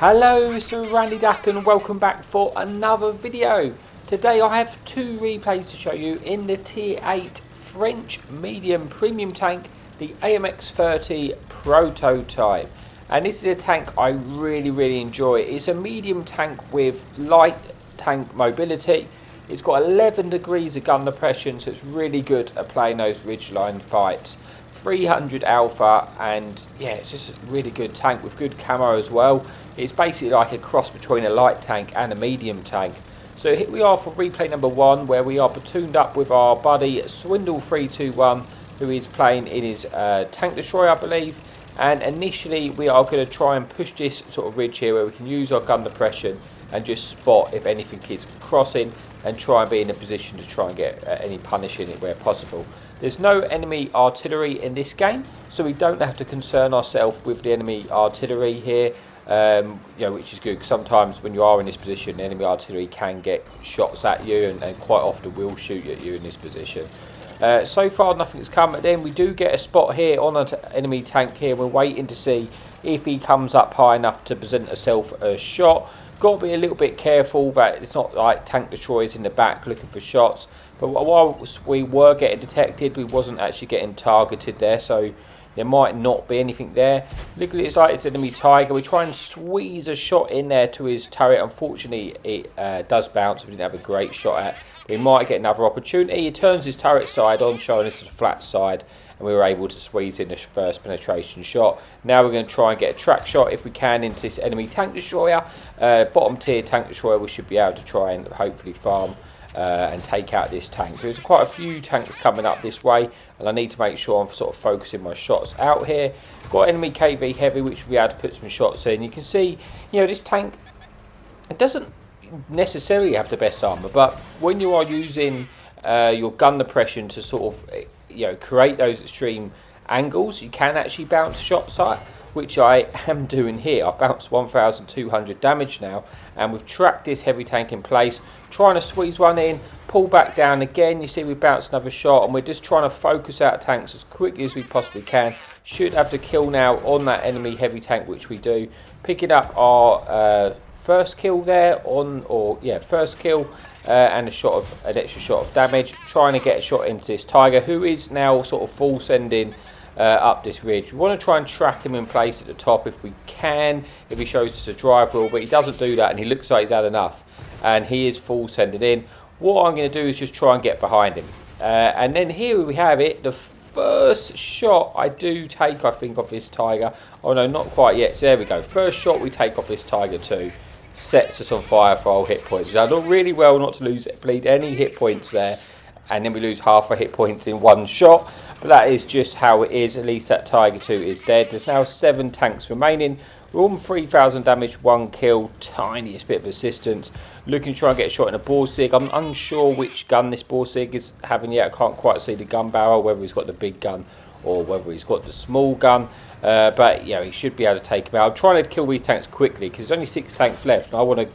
Hello, Mr. Randy Duck, and welcome back for another video. Today I have two replays to show you in the Tier 8 French medium premium tank, the AMX 30 prototype. And this is a tank I really enjoy. It's a medium tank with light tank mobility. It's got 11 degrees of gun depression, so it's really good at playing those ridgeline fights. 300 alpha, and yeah, it's just a really good tank with good camo as well. It's basically like a cross between a light tank and a medium tank. So here we are for replay number 1, where we are platooned up with our buddy Swindle321, who is playing in his tank destroyer, I believe. And initially we are going to try and push this sort of ridge here where we can use our gun depression and just spot if anything is crossing and try and be in a position to try and get any punish in it where possible. There's no enemy artillery in this game, so we don't have to concern ourselves with the enemy artillery here, which is good, because sometimes when you are in this position, the enemy artillery can get shots at you and quite often will shoot at you in this position. So far nothing's come, but then we do get a spot here on an enemy tank here. We're waiting to see if he comes up high enough to present himself a shot. Got to be a little bit careful that it's not like tank destroyers in the back looking for shots. But while we were getting detected, we wasn't actually getting targeted there, so there might not be anything there. Look at it, it's like it's enemy Tiger. We try and squeeze a shot in there to his turret. Unfortunately, it does bounce. We didn't have a great shot at. We might get another opportunity. He turns his turret side on, showing us the flat side, and we were able to squeeze in the first penetration shot. Now we're going to try and get a track shot if we can into this enemy tank destroyer. Bottom tier tank destroyer, we should be able to try and hopefully farm and take out this tank. There's quite a few tanks coming up this way, and I need to make sure I'm sort of focusing my shots out here. Got enemy KV heavy, which we'll be able to put some shots in. You can see, this tank, it doesn't necessarily have the best armor, but when you are using your gun depression to sort of create those extreme angles, you can actually bounce shots at, which I am doing here. I've bounced 1,200 damage now, and we've tracked this heavy tank in place, trying to squeeze one in, pull back down again. You see we bounce another shot, and we're just trying to focus out tanks as quickly as we possibly can. Should have the kill now on that enemy heavy tank, which we do. Picking up our first kill there first kill, and an extra shot of damage, trying to get a shot into this Tiger, who is now sort of full sending up this ridge. We want to try and track him in place at the top if we can, if he shows us a drive wheel, but he doesn't do that, and he looks like he's had enough, and he is full sending in. What I'm going to do is just try and get behind him, and then here we have it, the first shot I do take, I think, off this Tiger. Oh no, not quite yet. So there we go, first shot we take off this Tiger 2 sets us on fire for our hit points. We've done really well not to bleed any hit points there, and then we lose half our hit points in one shot. But that is just how it is. At least that Tiger 2 is dead. There's now 7 tanks remaining. We're on 3,000 damage, 1 kill, tiniest bit of assistance. Looking to try and get a shot in a Borsig. I'm unsure which gun this Borsig is having yet. I can't quite see the gun barrel, whether he's got the big gun or whether he's got the small gun. But he should be able to take him out. I'm trying to kill these tanks quickly because there's only 6 tanks left, and I want to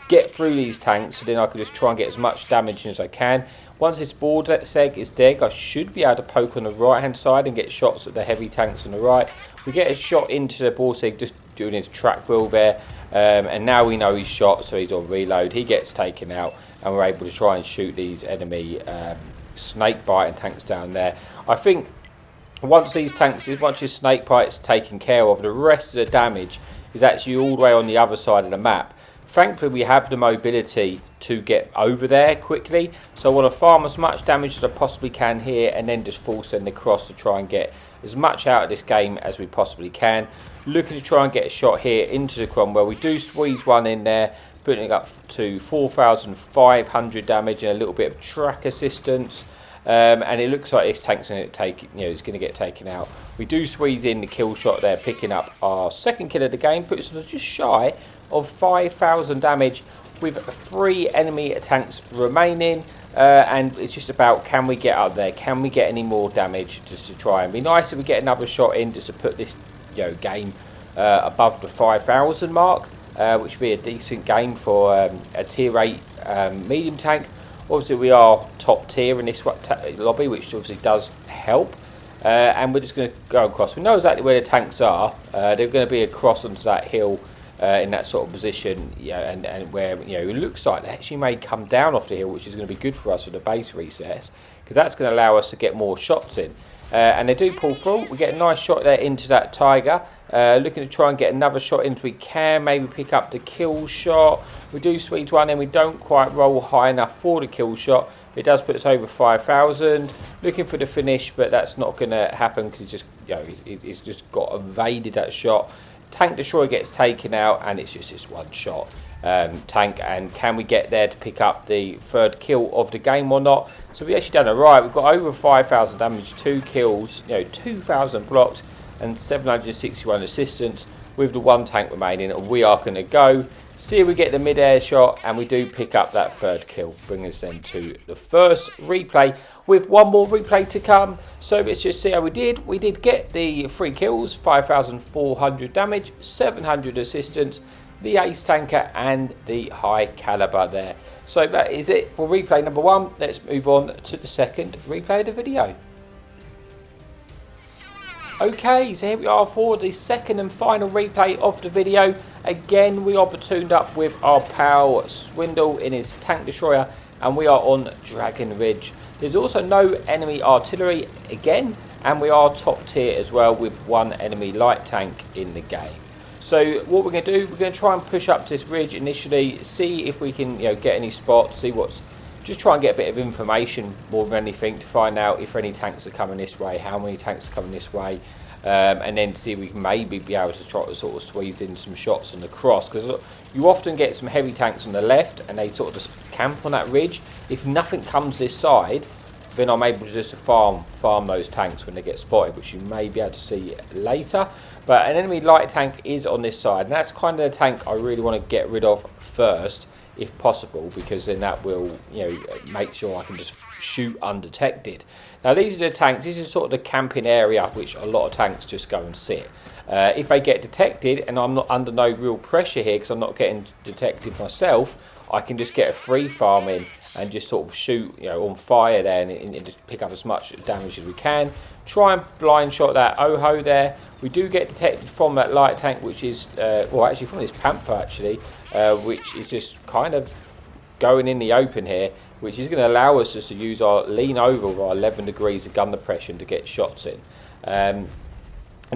get through these tanks so then I can just try and get as much damage as I can. Once this Borsig is dead, I should be able to poke on the right hand side and get shots at the heavy tanks on the right. We get a shot into the Borsig just doing his track wheel there, and now we know he's shot, so he's on reload. He gets taken out, and we're able to try and shoot these enemy snake biting tanks down there. I think once these tanks, once your snake bite's taken care of, the rest of the damage is actually all the way on the other side of the map. Thankfully, we have the mobility to get over there quickly, so I want to farm as much damage as I possibly can here, and then just full send across to try and get as much out of this game as we possibly can. Looking to try and get a shot here into the Cromwell. We do squeeze one in there, putting it up to 4,500 damage and a little bit of track assistance. And it looks like this tank's going to it's going to get taken out. We do squeeze in the kill shot there, picking up our second kill of the game, puts us just shy of 5,000 damage with 3 enemy tanks remaining, and it's just about, can we get up there, can we get any more damage, just to try and be nice if we get another shot in, just to put this game above the 5,000 mark, which would be a decent game for a tier 8 medium tank. Obviously we are top tier in this lobby, which obviously does help, and we're just going to go across. We know exactly where the tanks are. They're going to be across onto that hill in that sort of position, and where it looks like they actually may come down off the hill, which is going to be good for us for the base recess, because that's going to allow us to get more shots in. And they do pull through. We get a nice shot there into that tiger. Looking to try and get another shot in if we can. Maybe pick up the kill shot. We do squeeze one in. We don't quite roll high enough for the kill shot. It does put us over 5,000. Looking for the finish, but that's not going to happen because he's just got evaded that shot. Tank destroyer gets taken out, and it's just this one shot. Tank, and can we get there to pick up the third kill of the game or not? So we actually done it right. We've got over 5,000 damage, 2 kills, 2,000 blocks, and 761 assistance with the 1 tank remaining. And we are going to go see if we get the mid-air shot, and we do pick up that third kill, bringing us then to the first replay with 1 more replay to come. So let's just see how we did. We did get the 3 kills, 5,400 damage, 700 assistance, the ace tanker and the high caliber there. So that is it for replay number 1. Let's move on to the second replay of the video. Okay, so here we are for the second and final replay of the video. Again, we are platooned up with our pal Swindle in his tank destroyer, and we are on Dragon Ridge. There's also no enemy artillery again, and we are top tier as well with 1 enemy light tank in the game. So what we're going to do, we're going to try and push up this ridge initially, see if we can get any spots, see just try and get a bit of information more than anything to find out if any tanks are coming this way, how many tanks are coming this way, and then see if we can maybe be able to try to sort of squeeze in some shots on the cross, because you often get some heavy tanks on the left and they sort of just camp on that ridge. If nothing comes this side, then I'm able to just farm those tanks when they get spotted, which you may be able to see later. But an enemy light tank is on this side, and that's kind of the tank I really want to get rid of first, if possible, because then that will make sure I can just shoot undetected. Now these are the tanks, this is sort of the camping area which a lot of tanks just go and sit. If they get detected, and I'm not under no real pressure here because I'm not getting detected myself, I can just get a free farm in and just sort of shoot on fire there, and just pick up as much damage as we can. Try and blind shot that Oho there. We do get detected from that light tank, which is well, actually from this Panther actually, which is just kind of going in the open here, which is going to allow us just to use our lean over with our 11 degrees of gun depression to get shots in. And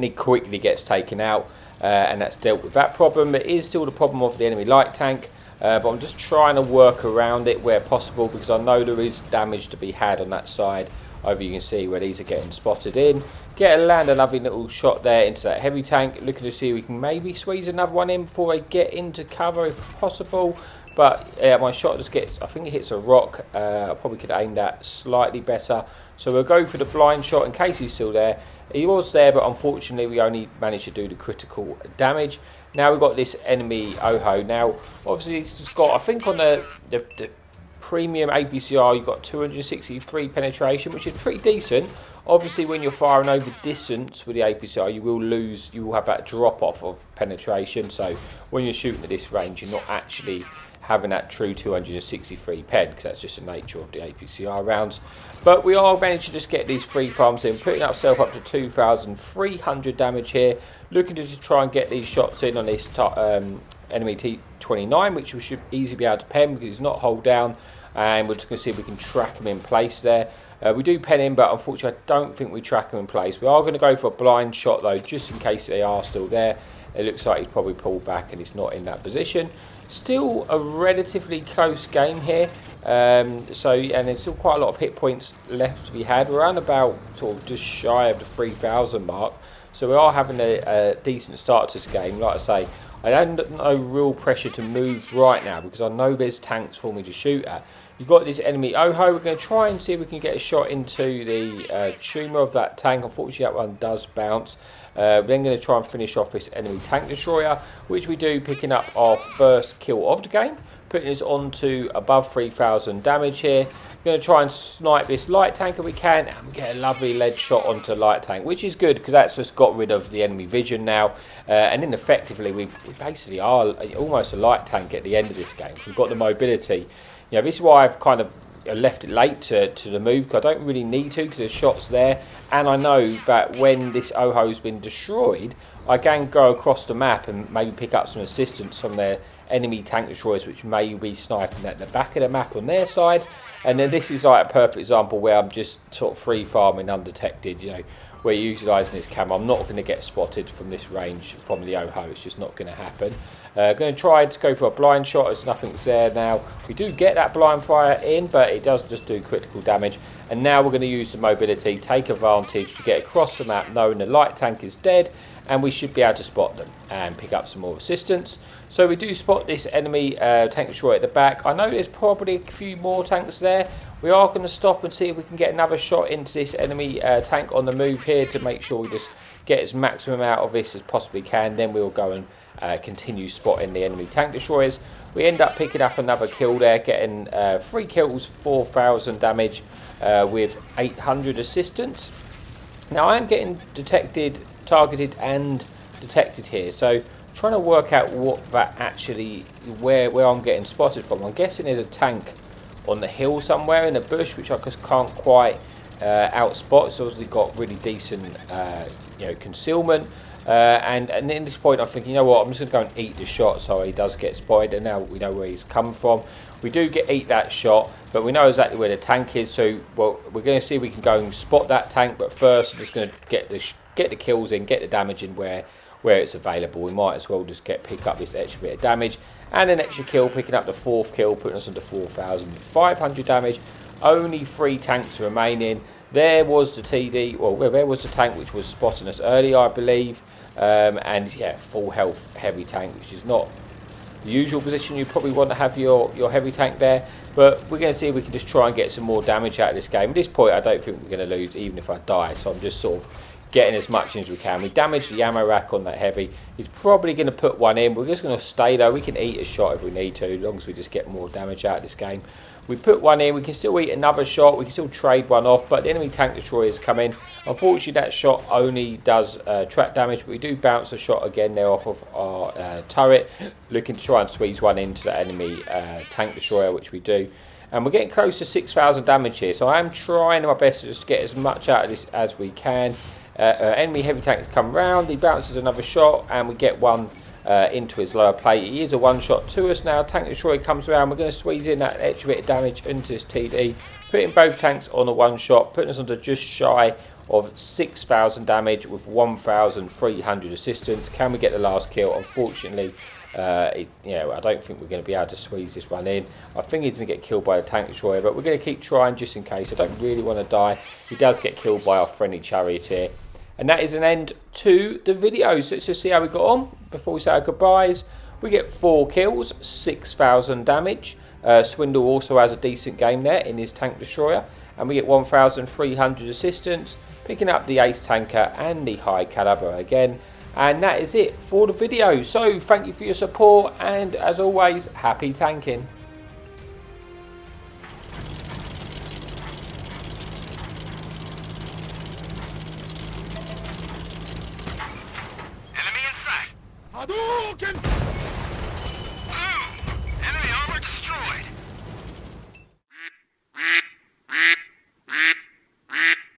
he quickly gets taken out, and that's dealt with that problem. It is still the problem of the enemy light tank, but I'm just trying to work around it where possible, because I know there is damage to be had on that side. Over you can see where these are getting spotted in. Land a lovely little shot there into that heavy tank. Looking to see if we can maybe squeeze another one in before I get into cover if possible. But my shot just gets, I think it hits a rock. I probably could aim that slightly better. So we'll go for the blind shot in case he's still there. He was there, but unfortunately we only managed to do the critical damage. Now we've got this enemy Oho. Now obviously it's just got, I think on the premium APCR you've got 263 penetration, which is pretty decent. Obviously when you're firing over distance with the APCR you will have that drop off of penetration, so when you're shooting at this range you're not actually having that true 263 pen, because that's just the nature of the APCR rounds. But we are managed to just get these 3 farms in, putting ourselves up to 2,300 damage here, looking to just try and get these shots in on this enemy T29, which we should easily be able to pen because he's not hold down, and we're just going to see if we can track him in place there. We do pen him, but unfortunately I don't think we track him in place. We are going to go for a blind shot though, just in case they are still there. It looks like he's probably pulled back and he's not in that position. Still a relatively close game here, and there's still quite a lot of hit points left to be had. We're around about sort of just shy of the 3,000 mark, so we are having a decent start to this game. Like I say, I have no real pressure to move right now because I know there's tanks for me to shoot at. You've got this enemy Oho. We're going to try and see if we can get a shot into the tumor of that tank. Unfortunately that one does bounce. We're then going to try and finish off this enemy tank destroyer, which we do, picking up our first kill of the game, putting us on to above 3,000 damage here. We're going to try and snipe this light tank if we can, and we get a lovely lead shot onto light tank, which is good because that's just got rid of the enemy vision now, and then effectively we basically are almost a light tank at the end of this game. We've got the mobility. This is why I've kind of left it late to the move, because I don't really need to, because there's shots there, and I know that when this Oho's been destroyed I can go across the map and maybe pick up some assistance from their enemy tank destroyers, which may be sniping at the back of the map on their side. And then this is like a perfect example where I'm just sort of free farming undetected, you know, where you're utilising this camo. I'm not going to get spotted from this range from the OHO. It's just not going to happen. Going to try to go for a blind shot as nothing's there now. We do get that blind fire in, but it does just do critical damage. And now we're going to use the mobility, take advantage to get across the map knowing the light tank is dead, and we should be able to spot them and pick up some more assistance. So we do spot this enemy tank destroyer at the back. I know there's probably a few more tanks there. We are going to stop and see if we can get another shot into this enemy tank on the move here to make sure we just get as maximum out of this as possibly can. Then we'll go and continue spotting the enemy tank destroyers. We end up picking up another kill there, getting 3 kills, 4,000 damage with 800 assistance. Now I am getting detected, targeted and detected here, so trying to work out what that actually, where I'm getting spotted from. I'm guessing there's a tank on the hill somewhere in the bush, which I just can't quite outspot. It's obviously got really decent you know, concealment. And at this point I'm thinking, you know what, I'm just going to go and eat the shot so he does get spotted, and now we know where he's come from. We do eat that shot, but we know exactly where the tank is, so well, we're going to see if we can go and spot that tank, but first I'm just going to get the kills in, get the damage in where it's available. We might as well just pick up this extra bit of damage, and an extra kill, picking up the 4th kill, putting us under 4,500 damage. Only 3 tanks remaining. There was the TD, well, there was the tank which was spotting us earlier, I believe. And yeah, full health heavy tank, which is not the usual position you probably want to have your heavy tank there, but we're going to see if we can just try and get some more damage out of this game. At this point I don't think we're going to lose even if I die, so I'm just sort of getting as much in as we can. We damaged the ammo rack on that heavy. He's probably going to put one in. We're just going to stay though. We can eat a shot if we need to, as long as we just get more damage out of this game. We put one in, we can still eat another shot, we can still trade one off, but the enemy tank destroyers come in. Unfortunately that shot only does track damage, but we do bounce a shot again there off of our turret, looking to try and squeeze one into the enemy tank destroyer, which we do. And we're getting close to 6,000 damage here, so I am trying my best to just get as much out of this as we can. Enemy heavy tanks come round, he bounces another shot, and we get one into his lower plate. He is a one shot to us now. Tank destroyer comes around. We're going to squeeze in that extra bit of damage into his TD, putting both tanks on a one shot, putting us under just shy of 6,000 damage with 1,300 assistance. Can we get the last kill? Unfortunately, you know, I don't think we're going to be able to squeeze this one in. I think he's going to get killed by the tank destroyer, but we're going to keep trying just in case. I don't really want to die. He does get killed by our friendly charioteer. And that is an end to the video. So let's just see how we got on before we say our goodbyes. We get 4 kills, 6,000 damage. Swindle also has a decent game there in his tank destroyer. And we get 1,300 assistance, picking up the ace tanker and the high caliber again. And that is it for the video. So thank you for your support, and as always, happy tanking. Hadouken!